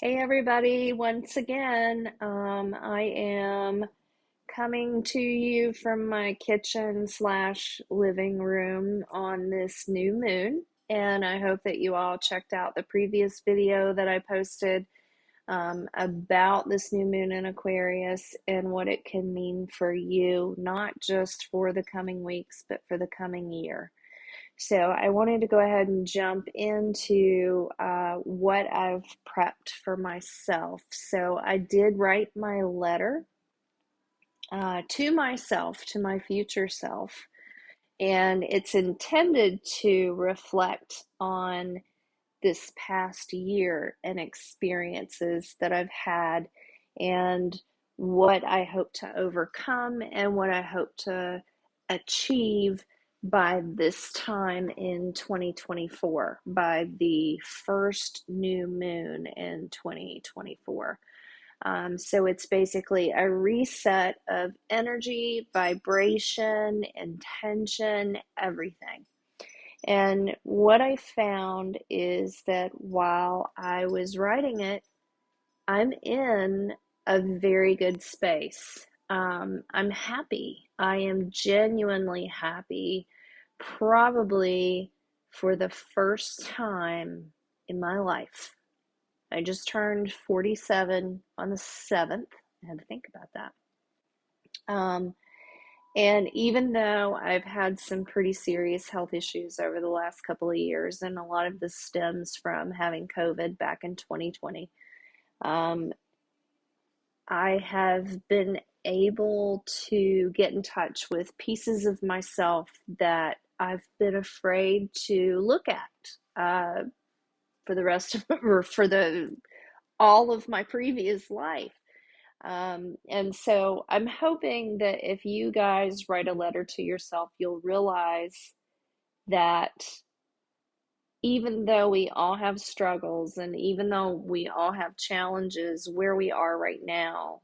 Hey everybody, once again, I am coming to you from my kitchen slash living room on this new moon, and I hope that you all checked out the previous video that I posted about this new moon in Aquarius and what it can mean for you, not just for the coming weeks, but for the coming year. So I wanted to go ahead and jump into what I've prepped for myself. So I did write my letter to myself, to my future self, and it's intended to reflect on this past year and experiences that I've had and what I hope to overcome and what I hope to achieve by this time in 2024, by the first new moon in 2024. So it's basically a reset of energy, vibration, intention, everything. And what I found is that while I was writing it, I'm in a very good space. I'm happy. I am genuinely happy, probably for the first time in my life. I just turned 47 on the 7th. I had to think about that. Um, And even though I've had some pretty serious health issues over the last couple of years, and a lot of this stems from having COVID back in 2020, um, I have been able to get in touch with pieces of myself that I've been afraid to look at for the rest of, or for the all of my previous life. And so I'm hoping that if you guys write a letter to yourself, you'll realize that even though we all have struggles and even though we all have challenges where we are right now,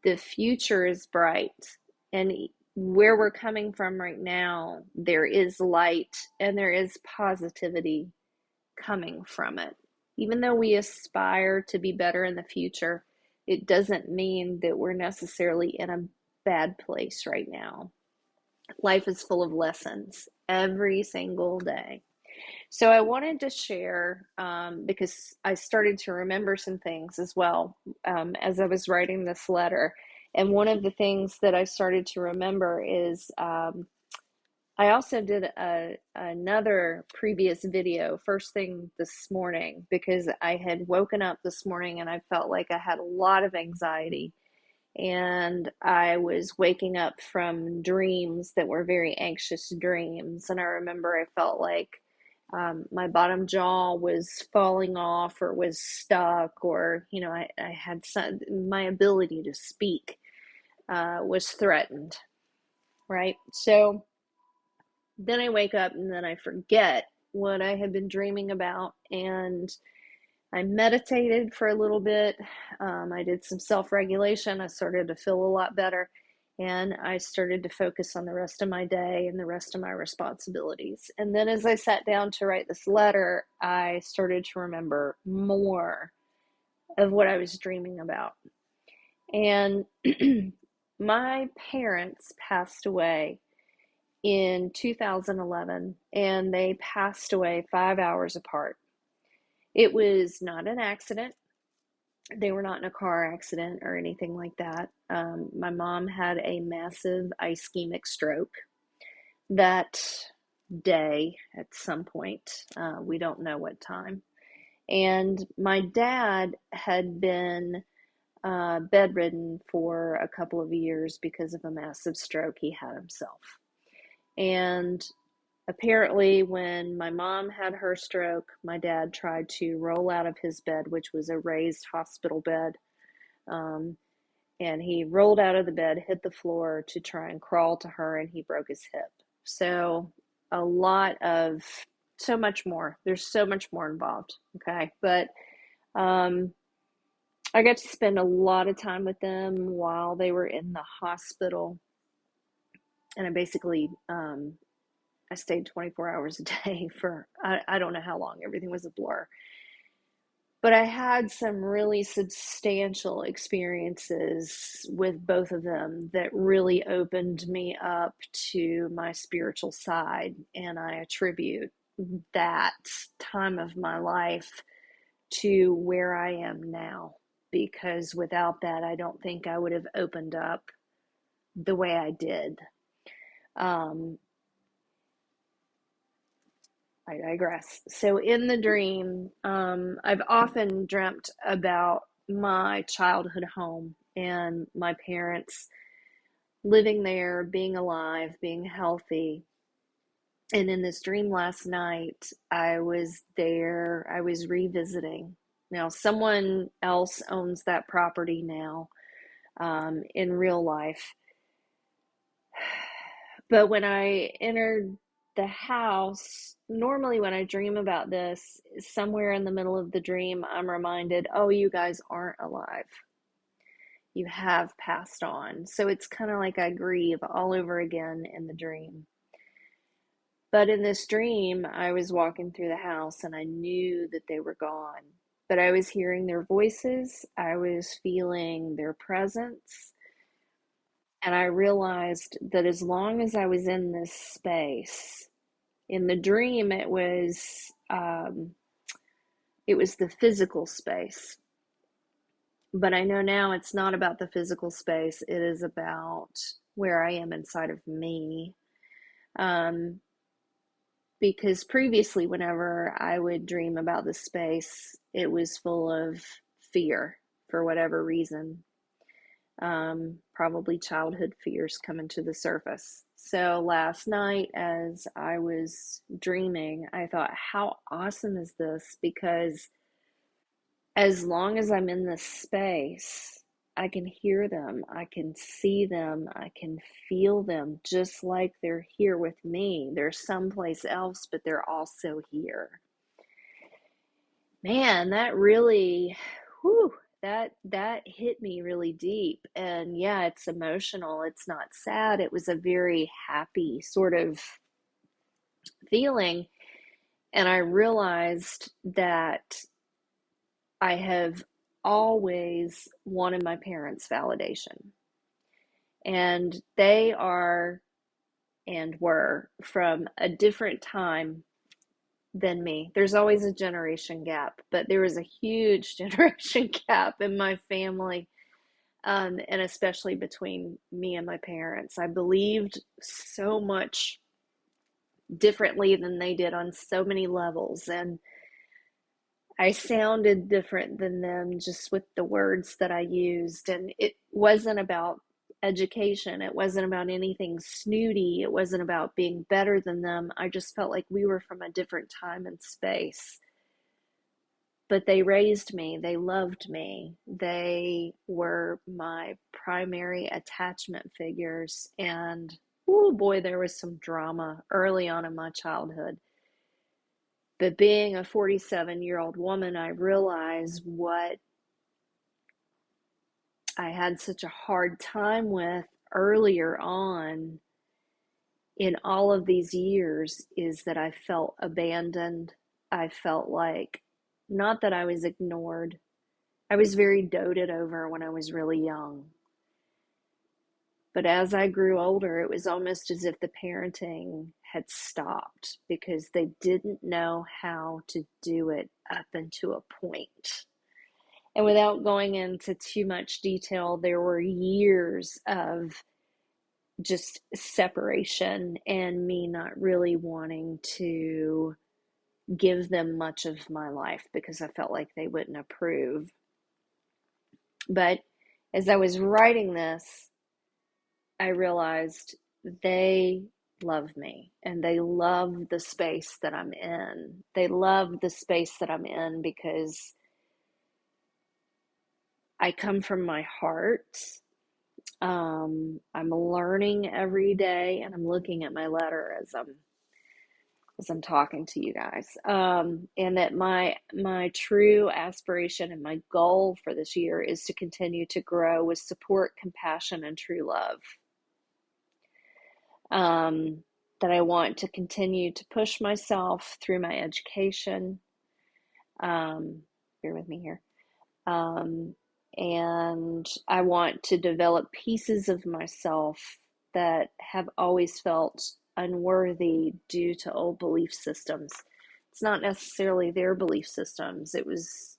the future is bright. And where we're coming from right now, there is light and there is positivity coming from it. Even though we aspire to be better in the future, it doesn't mean that we're necessarily in a bad place right now. Life is full of lessons every single day. So I wanted to share because I started to remember some things as well as I was writing this letter. And one of the things that I started to remember is I also did another previous video first thing this morning because I had woken up this morning and I felt like I had a lot of anxiety. And I was waking up from dreams that were very anxious dreams. And I remember I felt like my bottom jaw was falling off or was stuck, or, I had my ability to speak was threatened, right? So then I wake up and then I forget what I had been dreaming about. And I meditated for a little bit. I did some self-regulation. I started to feel a lot better. And I started to focus on the rest of my day and the rest of my responsibilities. And then as I sat down to write this letter, I started to remember more of what I was dreaming about. And my parents passed away in 2011, and they passed away 5 hours apart. It was not an accident. They were not in a car accident or anything like that. My mom had a massive ischemic stroke that day at some point. We don't know what time. And my dad had been bedridden for a couple of years because of a massive stroke he had himself. And apparently, when my mom had her stroke, my dad tried to roll out of his bed, which was a raised hospital bed. Um, and he rolled out of the bed, hit the floor to try and crawl to her, and he broke his hip. So, a lot of so much more. There's so much more involved. Okay. But um, I got to spend a lot of time with them while they were in the hospital. And I basically I stayed 24 hours a day for, I don't know how long. Everything was a blur. But I had some really substantial experiences with both of them that really opened me up to my spiritual side. And I attribute that time of my life to where I am now. Because without that, I don't think I would have opened up the way I did. Um, I digress. So, in the dream, I've often dreamt about my childhood home and my parents living there, being alive, being healthy. And in this dream last night, I was there, I was revisiting. Now, someone else owns that property now, in real life. But when I entered the house, normally when I dream about this, somewhere in the middle of the dream, I'm reminded, oh, you guys aren't alive. You have passed on. So it's kind of like I grieve all over again in the dream. But in this dream, I was walking through the house and I knew that they were gone. But I was hearing their voices, I was feeling their presence. And I realized that as long as I was in this space, in the dream, it was the physical space. But I know now it's not about the physical space. It is about where I am inside of me. Um, because previously, whenever I would dream about the space, it was full of fear for whatever reason. Probably childhood fears coming to the surface. So last night, as I was dreaming, I thought, how awesome is this? Because as long as I'm in this space, I can hear them, I can see them, I can feel them just like they're here with me. They're someplace else, but they're also here. Man, that really, whew, that hit me really deep. And yeah, it's emotional. It's not sad. It was a very happy sort of feeling. And I realized that I have always wanted my parents' validation. And they are and were from a different time than me. There's always a generation gap, but there was a huge generation gap in my family, and especially between me and my parents. I believed so much differently than they did on so many levels, and I sounded different than them just with the words that I used. And it wasn't about education, it wasn't about anything snooty, it wasn't about being better than them. I just felt like we were from a different time and space. But they raised me, they loved me, they were my primary attachment figures. And oh boy, there was some drama early on in my childhood. But being a 47-year-old woman, I realized what I had such a hard time with earlier on in all of these years is that I felt abandoned. I felt like, not that I was ignored, I was very doted over when I was really young. But as I grew older, it was almost as if the parenting had stopped because they didn't know how to do it up until a point. And without going into too much detail, there were years of just separation and me not really wanting to give them much of my life because I felt like they wouldn't approve. But as I was writing this, I realized they love me and they love the space that I'm in. They love the space that I'm in because I come from my heart. I'm learning every day, and I'm looking at my letter as I'm talking to you guys. And that my true aspiration and my goal for this year is to continue to grow with support, compassion, and true love. That I want to continue to push myself through my education. bear with me here. Um, and I want to develop pieces of myself that have always felt unworthy due to old belief systems. It's not necessarily their belief systems. It was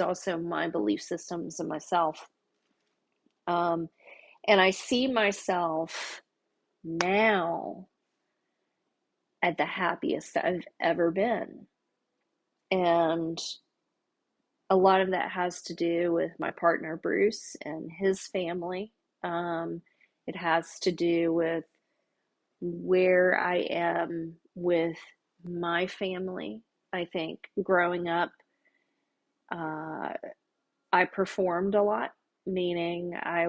also my belief systems and myself. Um, and I see myself now at the happiest I've ever been. And a lot of that has to do with my partner, Bruce, and his family. It has to do with where I am with my family. I think growing up, uh, I performed a lot, meaning I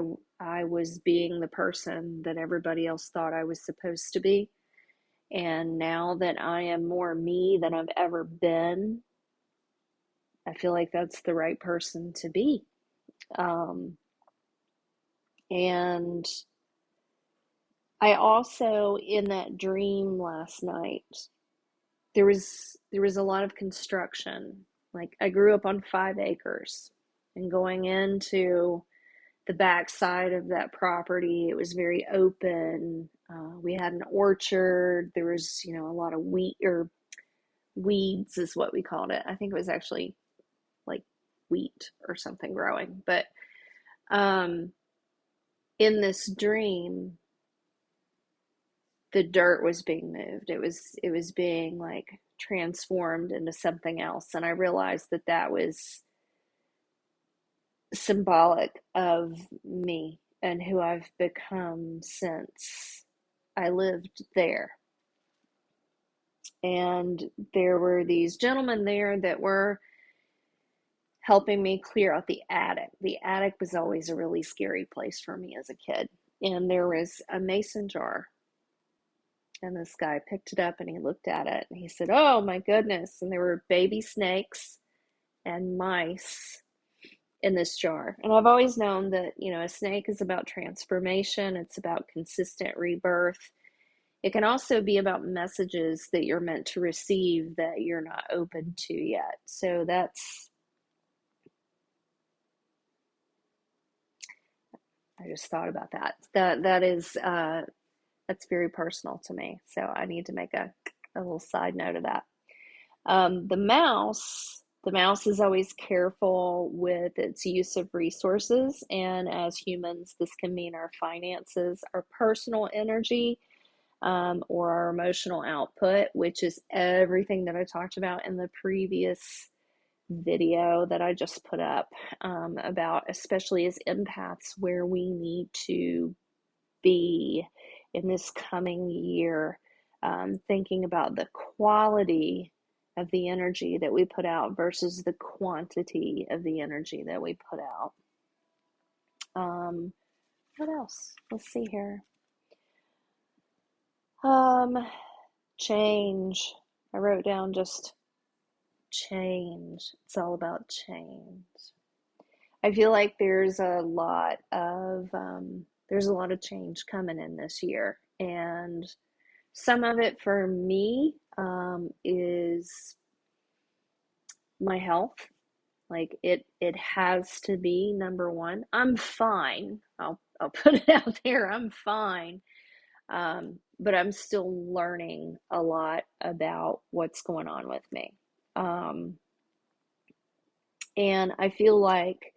was being the person that everybody else thought I was supposed to be. And now that I am more me than I've ever been, I feel like that's the right person to be. Um, and I also, in that dream last night, there was a lot of construction. Like I grew up on 5 acres, and going into the back side of that property, it was very open. We had an orchard. There was, a lot of wheat or weeds is what we called it. I think it was actually like wheat or something growing. But um, in this dream, the dirt was being moved. It was being like transformed into something else, and I realized that that was symbolic of me and who I've become since I lived there. And there were these gentlemen there that were helping me clear out the attic. The attic was always a really scary place for me as a kid. And there was a mason jar. And this guy picked it up and he looked at it and he said, "Oh my goodness." And there were baby snakes and mice in this jar. And I've always known that, a snake is about transformation, it's about consistent rebirth. It can also be about messages that you're meant to receive that you're not open to yet. So I just thought about that. That's very personal to me. So I need to make a little side note of that. The mouse is always careful with its use of resources, and as humans, this can mean our finances, our personal energy, or our emotional output, which is everything that I talked about in the previous video that I just put up, about, especially as empaths, where we need to be in this coming year, thinking about the quality of the energy that we put out versus the quantity of the energy that we put out. Um, what else? Let's see here. Um, Change. I wrote down just change. It's all about change. I feel like there's a lot of change coming in this year, and some of it for me, is my health. Like it has to be number one. I'm fine. I'll put it out there. I'm fine. But I'm still learning a lot about what's going on with me. Um, and I feel like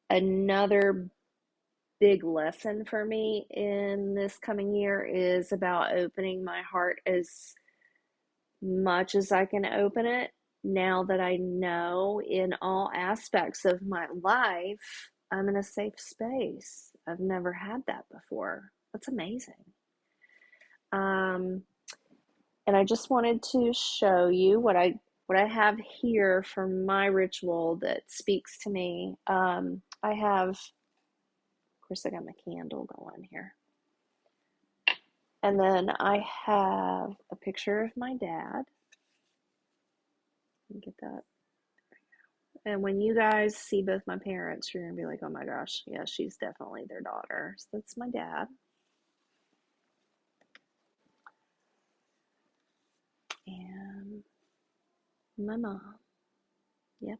another big lesson for me in this coming year is about opening my heart as much as I can open it, now that I know in all aspects of my life I'm in a safe space. I've never had that before. That's amazing. Um, and I just wanted to show you what I have here for my ritual that speaks to me. I have, of course, I got my candle going here. And then I have a picture of my dad. Let me get that. And when you guys see both my parents, you're going to be like, "Oh my gosh, yeah, she's definitely their daughter." So that's my dad. And my mom. Yep.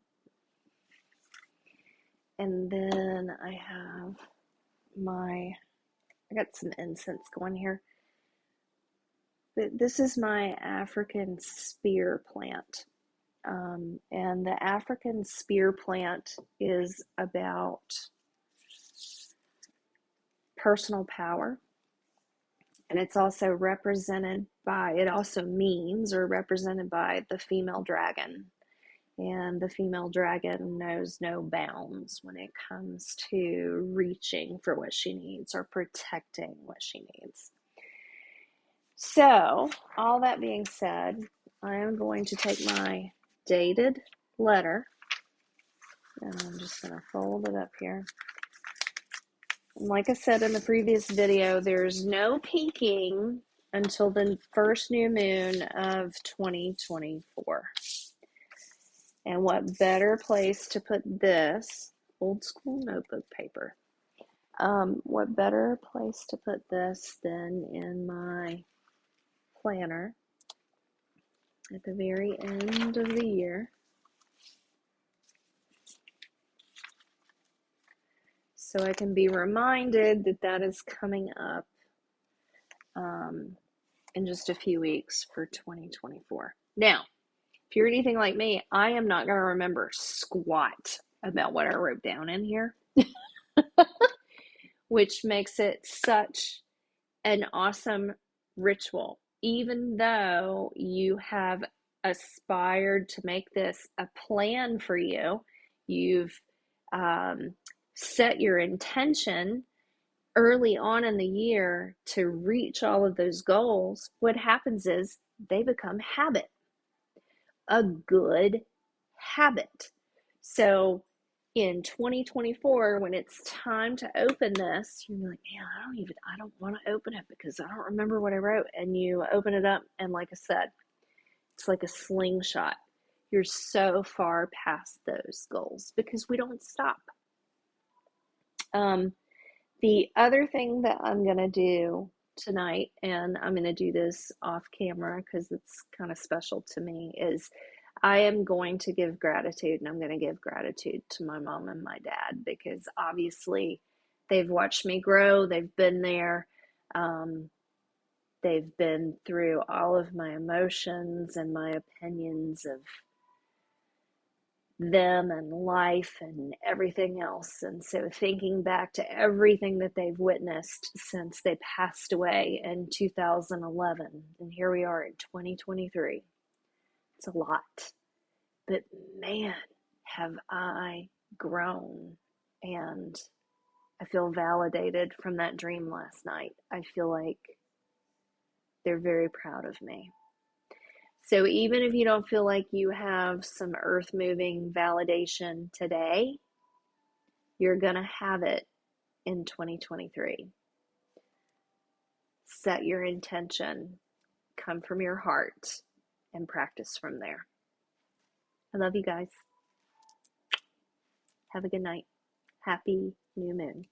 And then I got some incense going here. This is my African spear plant. And the African spear plant is about personal power. And it's also it also means or represented by the female dragon. And the female dragon knows no bounds when it comes to reaching for what she needs or protecting what she needs. So, all that being said, I am going to take my dated letter and I'm just going to fold it up here. And like I said in the previous video, there's no peaking until the first new moon of 2024. And what better place to put this, old school notebook paper, what better place to put this than in my planner at the very end of the year. So I can be reminded that that is coming up in just a few weeks for 2024. Now, if you're anything like me, I am not going to remember squat about what I wrote down in here, which makes it such an awesome ritual. Even though you have aspired to make this a plan for you, you've set your intention early on in the year to reach all of those goals, what happens is they become habit, a good habit. So in 2024, when it's time to open this, you're like, man, I don't want to open it because I don't remember what I wrote. And you open it up, and like I said, it's like a slingshot. You're so far past those goals because we don't stop. The other thing that I'm going to do tonight, and I'm going to do this off camera because it's kind of special to me, is I am going to give gratitude, and I'm going to give gratitude to my mom and my dad because obviously they've watched me grow. They've been there. They've been through all of my emotions and my opinions of them and life and everything else. And so thinking back to everything that they've witnessed since they passed away in 2011, and here we are in 2023, it's a lot. But man, have I grown, and I feel validated from that dream last night. I feel like they're very proud of me. So even if you don't feel like you have some earth-moving validation today, you're going to have it in 2023. Set your intention, come from your heart, and practice from there. I love you guys. Have a good night. Happy new moon.